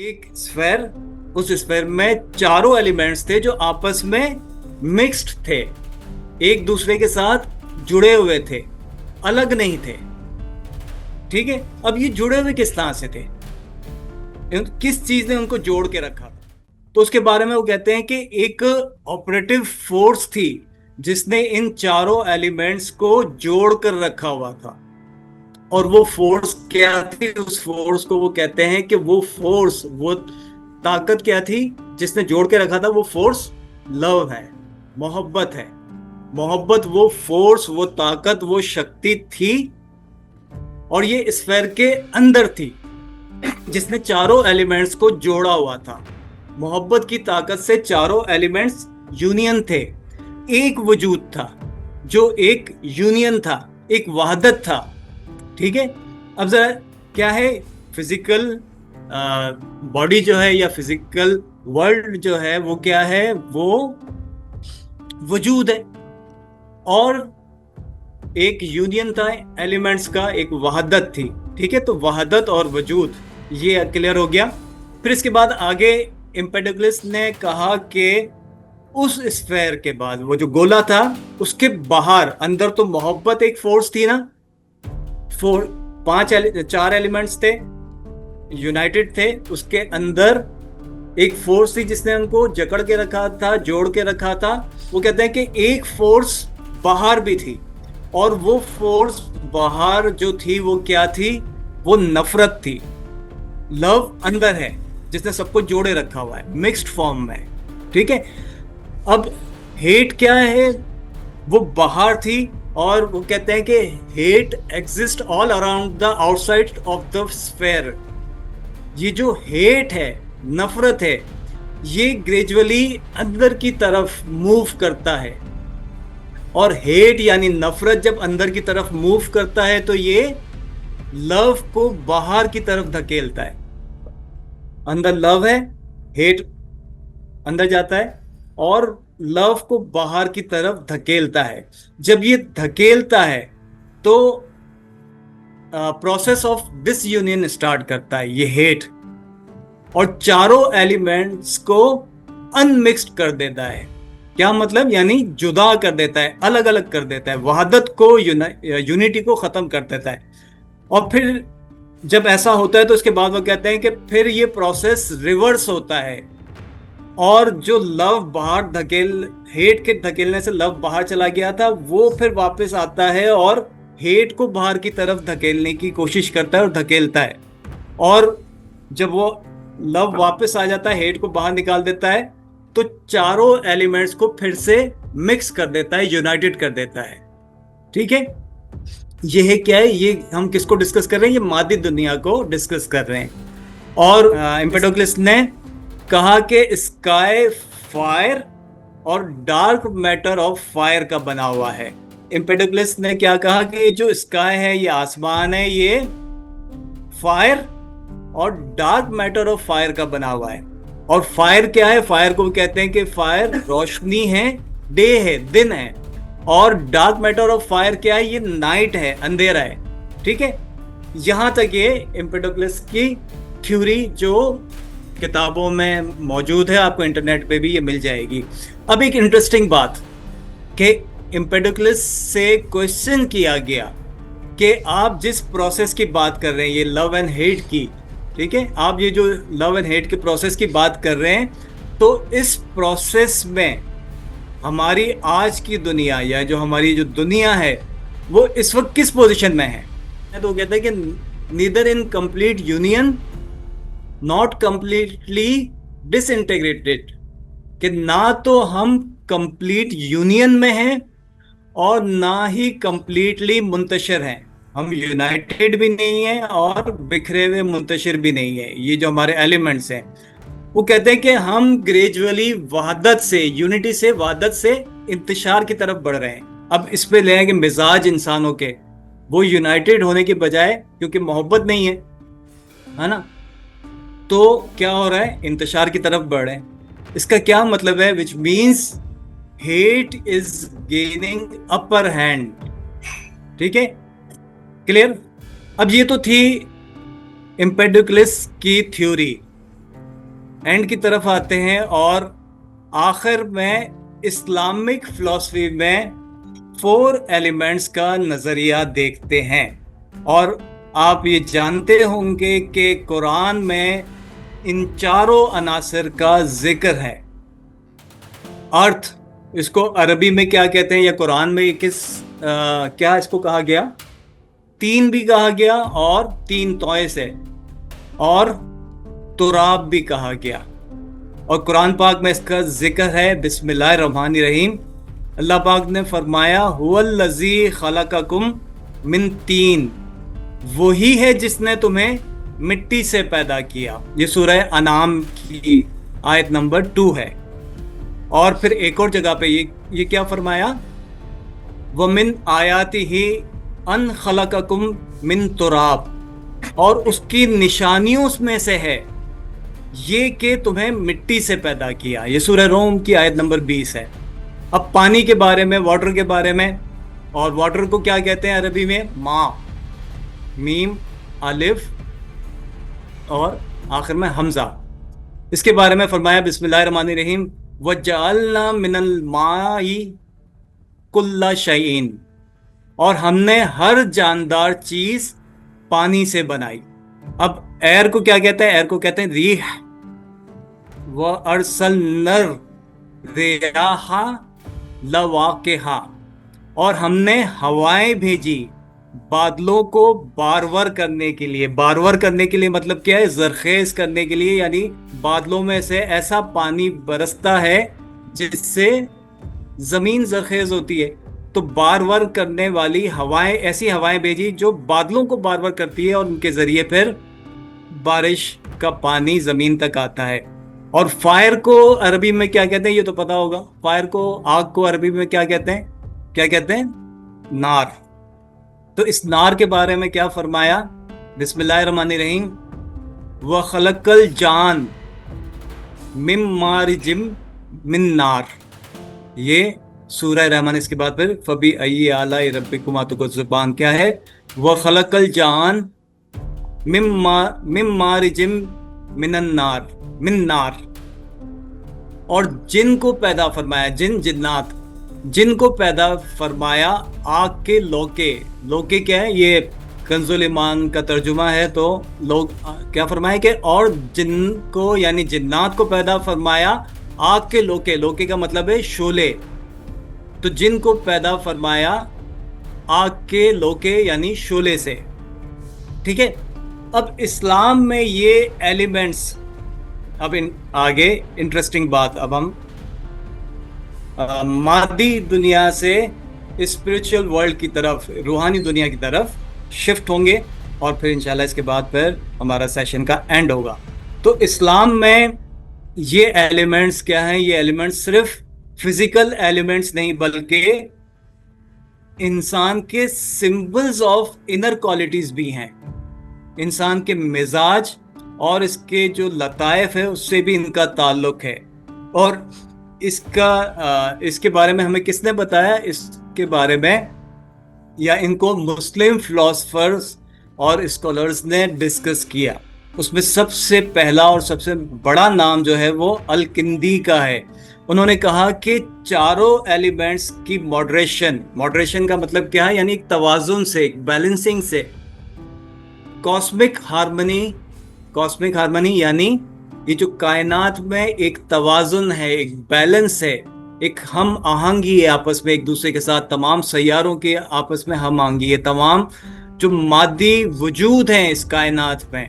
एक स्फेयर, उस स्फेयर में चारों एलिमेंट्स थे जो आपस में मिक्स्ड थे, एक दूसरे के साथ जुड़े हुए थे, अलग नहीं थे। ठीक है, अब ये जुड़े हुए किस तरह से थे, किस चीज ने उनको जोड़ के रखा था? तो उसके बारे में वो कहते हैं कि एक ऑपरेटिव फोर्स थी जिसने इन चारों एलिमेंट्स को जोड़ कर रखा हुआ था। और वो फोर्स क्या थी? उस फोर्स को वो कहते हैं कि वो फोर्स, वो ताकत क्या थी जिसने जोड़ के रखा था? वो फोर्स लव है, मोहब्बत है। मोहब्बत वो फोर्स, वो ताकत, वो शक्ति थी, और ये स्फेयर के अंदर थी जिसने चारों एलिमेंट्स को जोड़ा हुआ था। मोहब्बत की ताकत से चारों एलिमेंट्स यूनियन थे, एक वजूद था जो एक यूनियन था, एक वहदत था। ठीक है, अब जरा क्या है, फिजिकल बॉडी जो है या फिजिकल वर्ल्ड जो है वो क्या है? वो वजूद है, और एक यूनियन था एलिमेंट्स का, एक वहदत थी। ठीक है, तो वहदत और वजूद ये क्लियर हो गया। फिर इसके बाद आगे एम्पेडोक्लस ने कहा कि उस स्फेयर के बाद वो जो गोला था उसके बाहर, अंदर तो मोहब्बत एक फोर्स थी ना, चार एलिमेंट्स थे, यूनाइटेड थे, उसके अंदर एक फोर्स थी जिसने उनको जकड़ के रखा था, जोड़ के रखा था। वो कहते हैं कि एक फोर्स बाहर भी थी, और वो फोर्स बाहर जो थी वो क्या थी? वो नफरत थी। लव अंदर है जिसने सबको जोड़े रखा हुआ है मिक्स्ड फॉर्म में। ठीक है, अब हेट क्या है? वो बाहर थी, और वो कहते हैं कि hate exist all around the outside of the sphere. ये जो हेट है, नफरत है, ये ग्रेजुअली अंदर की तरफ मूव करता है। और हेट यानी नफरत जब अंदर की तरफ मूव करता है तो ये लव को बाहर की तरफ धकेलता है। अंदर लव है, हेट अंदर जाता है और लव को बाहर की तरफ धकेलता है। जब ये धकेलता है तो प्रोसेस ऑफ डिसयूनियन स्टार्ट करता है ये हेट, और चारों एलिमेंट्स को अनमिक्स्ड कर देता है। क्या मतलब? यानी जुदा कर देता है, अलग अलग कर देता है, वहादत को, यूनिटी को खत्म कर देता है। और फिर जब ऐसा होता है तो उसके बाद वो कहते हैं कि फिर ये प्रोसेस रिवर्स होता है, और जो लव बाहर हेट के धकेलने से लव बाहर चला गया था वो फिर वापस आता है और हेट को बाहर की तरफ धकेलने की कोशिश करता है और धकेलता है। और जब वो लव वापस आ जाता है, हेट को बाहर निकाल देता है, तो चारों एलिमेंट्स को फिर से मिक्स कर देता है, यूनाइटेड कर देता है। ठीक है, ये है क्या है? ये हम किसको डिस्कस कर रहे हैं? ये मादी दुनिया को डिस्कस कर रहे हैं। और एम्पेडोक्लस ने कहा कि स्काई फायर और डार्क मैटर ऑफ फायर का बना हुआ है। एम्पेडोक्लस ने क्या कहा कि जो स्काई है, ये आसमान है, ये फायर और डार्क मैटर ऑफ फायर का बना हुआ है। और फायर क्या है? फायर को कहते हैं कि फायर रोशनी है, डे है, दिन है। और डार्क मैटर ऑफ फायर क्या है? ये नाइट है, अंधेरा है। ठीक है, यहां तक ये एम्पेडोक्लस की थ्योरी जो किताबों में मौजूद है, आपको इंटरनेट पे भी ये मिल जाएगी। अब एक इंटरेस्टिंग बात कि एम्पेडोक्लस से क्वेश्चन किया गया कि आप जिस प्रोसेस की बात कर रहे हैं, ये लव एंड हेट की, ठीक है, आप ये जो लव एंड हेट के प्रोसेस की बात कर रहे हैं, तो इस प्रोसेस में हमारी आज की दुनिया, या जो हमारी जो दुनिया है, वो इस वक्त किस पोजीशन में है? तो कहते हैं कि neither in complete union not completely disintegrated, कि ना तो हम कंप्लीट यूनियन में हैं और ना ही कंप्लीटली मुंतशिर हैं। हम यूनाइटेड भी नहीं है और बिखरे हुए मुंतशिर भी नहीं है। ये जो हमारे एलिमेंट्स हैं, वो कहते हैं कि हम ग्रेजुअली वहदत से, यूनिटी से, वहदत से इंतशार की तरफ बढ़ रहे हैं। अब इस पे ले कि मिजाज इंसानों के वो यूनाइटेड होने के बजाय, क्योंकि मोहब्बत नहीं है ना, तो क्या हो रहा है? इंतशार की तरफ बढ़ रहे हैं। इसका क्या मतलब है? Which means hate is gaining upper hand. ठीक है, क्लियर? अब ये तो थी एम्पेडोक्लस की थ्योरी। एंड की तरफ आते हैं और आखिर में इस्लामिक फिलॉसफी में 4 एलिमेंट्स का नजरिया देखते हैं। और आप ये जानते होंगे कि कुरान में इन चारों अनासर का जिक्र है। अर्थ, इसको अरबी में क्या कहते हैं या कुरान में क्या इसको कहा गया? तीन भी कहा गया और तीन तोय से, और तुराब भी कहा गया। और कुरान पाक में इसका जिक्र है। बिस्मिल्लाहिर्रहमानिर्रहीम। अल्लाह पाक ने फरमाया हुवल्लज़ी खलक़कुम मिन तीन, वही है जिसने तुम्हें मिट्टी से पैदा किया। ये सूरह अनाम की आयत नंबर 2 है। और फिर एक और जगह पे ये क्या फरमाया? वमिन आयातिही अन खलक़कुम मिन तुराब, और उसकी निशानियों में से है ये कि तुम्हें मिट्टी से पैदा किया। ये सूरह रोम की आयत नंबर 20 है। अब पानी के बारे में, वाटर के बारे में, और वाटर को क्या कहते हैं अरबी में? माँ, मीम अलिफ और आखिर में हमजा। इसके बारे में फरमाया बिस्मिल्लाहिर्रहमानिर्रहीम वजअलना मिनल माई कुल्ला शैइन, और हमने हर जानदार चीज पानी से बनाई। अब एयर को क्या कहते हैं? एयर को कहते हैं रीह। व अरसलनर रियाहा लवाक़िहा, और हमने हवाएं भेजी बादलों को बारवर करने के लिए। बारवर करने के लिए मतलब क्या है? जरखेज करने के लिए, यानी बादलों में से ऐसा पानी बरसता है जिससे जमीन जरखेज होती है। तो बारवर करने वाली हवाएं, ऐसी हवाएं भेजी जो बादलों को बारवर करती है, और उनके जरिए फिर बारिश का पानी जमीन तक आता है। और फायर को अरबी में क्या कहते हैं? ये तो पता होगा। फायर को, आग को अरबी में क्या कहते हैं? क्या कहते हैं? नार। तो इस नार के बारे में क्या फरमाया? बिस्मिल्लाहिर्रहमानिर्रहीम व खलकल जान मिम मारिजिम मिन नार। ये सूरह रहमान। इसके बाद फिर फबी अय्यी आला रब्बिकुमा तुकज़्ज़िबान क्या है? व खलकल जान मिम मारिजिम मिनन नार, मिन नार। और जिन को पैदा फरमाया, जिन्नात, जिन को पैदा फरमाया आग के लोके। लोके क्या है? ये कंजुल ईमान का तर्जुमा है। तो लोग क्या फरमाया कि और जिन को यानी जिन्नात को पैदा फरमाया आग के लोके। लोके का मतलब है शोले। तो जिन को पैदा फरमाया आग के लोके यानी शोले से। ठीक है। अब इस्लाम में ये एलिमेंट्स, अब आगे इंटरेस्टिंग बात, अब हम मादी दुनिया से स्पिरिचुअल वर्ल्ड की तरफ, रूहानी दुनिया की तरफ शिफ्ट होंगे, और फिर इंशाल्लाह इसके बाद फिर हमारा सेशन का एंड होगा। तो इस्लाम में ये एलिमेंट्स क्या हैं? ये एलिमेंट्स सिर्फ फिजिकल एलिमेंट्स नहीं, बल्कि इंसान के सिंबल्स ऑफ इनर क्वालिटीज भी हैं। इंसान के मिजाज और इसके जो लताइफ है उससे भी इनका ताल्लुक है। और इसके बारे में हमें किसने बताया? इसके बारे में या इनको मुस्लिम फिलोसफर्स और स्कॉलर्स ने डिस्कस किया। उसमें सबसे पहला और सबसे बड़ा नाम जो है वो अल-किंदी का है। उन्होंने कहा कि चारों एलिमेंट्स की मॉडरेशन का मतलब क्या है? यानी एक तवाजुन से, एक बैलेंसिंग से, कॉस्मिक हार्मनी यानी ये जो कायनात में एक तवाजुन है, एक बैलेंस है, एक हम आहंगी है आपस में एक दूसरे के साथ। तमाम सैयारों के आपस में हम आहंगी है। तमाम जो मादी वजूद हैं इस कायनात में,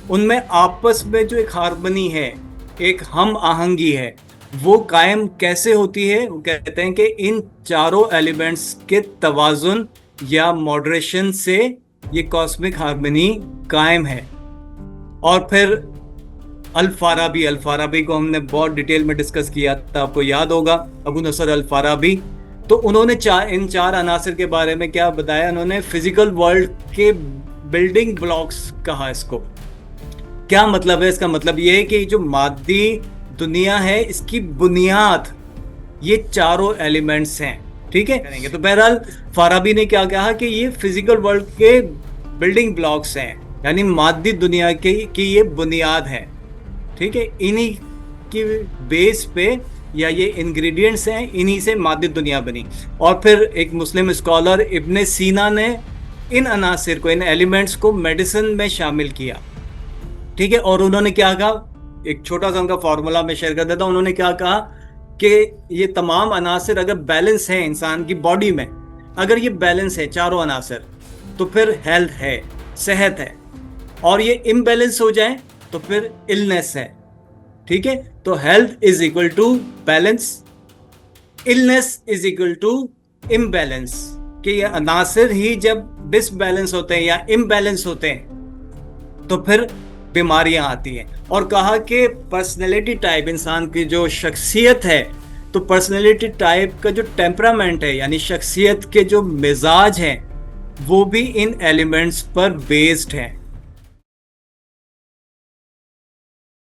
उनमें आपस में जो एक हार्मनी है, एक हम आहंगी है, वो कायम कैसे होती है? वो कहते हैं कि इन चारों एलिमेंट्स के तवाजुन या मॉडरेशन से ये कॉस्मिक हार्मनी कायम है। और फिर अल-फाराबी को हमने बहुत डिटेल में डिस्कस किया था, आपको याद होगा, अबू नसर अल-फाराबी। तो उन्होंने इन चार अनासर के बारे में क्या बताया? उन्होंने फिजिकल वर्ल्ड के बिल्डिंग ब्लॉक्स कहा इसको। क्या मतलब है? इसका मतलब ये है कि जो मादी दुनिया है इसकी बुनियाद ये चारों एलिमेंट्स हैं। ठीक है। करेंगे तो बहरहाल फाराबी ने क्या कहा कि ये फिजिकल वर्ल्ड के बिल्डिंग ब्लॉक्स हैं, यानी मादी दुनिया की ये बुनियाद है। ठीक है, इन्हीं की बेस पे या ये इंग्रेडिएंट्स हैं, इन्हीं से मादी दुनिया बनी। और फिर एक मुस्लिम स्कॉलर इब्ने सीना ने इन अनासिर को, इन एलिमेंट्स को मेडिसिन में शामिल किया। ठीक है, और उन्होंने क्या कहा, एक छोटा सा उनका फॉर्मूला मैं शेयर कर देता हूं। उन्होंने क्या कहा कि ये तमाम अनासिर अगर बैलेंस है इंसान की बॉडी में, अगर ये बैलेंस है चारों अनासिर, तो फिर हेल्थ है, सेहत है। और ये इम्बैलेंस हो जाए तो फिर इलनेस है। ठीक है, तो health is equal to balance, illness is equal to imbalance. कि ये अनासिर ही जब डिसबैलेंस होते हैं या इम्बैलेंस होते हैं तो फिर बीमारियां आती हैं। और कहा कि पर्सनैलिटी टाइप, इंसान की जो शख्सियत है, तो पर्सनैलिटी टाइप का जो टेम्परामेंट है, यानी शख्सियत के जो मिजाज हैं, वो भी इन एलिमेंट्स पर बेस्ड हैं।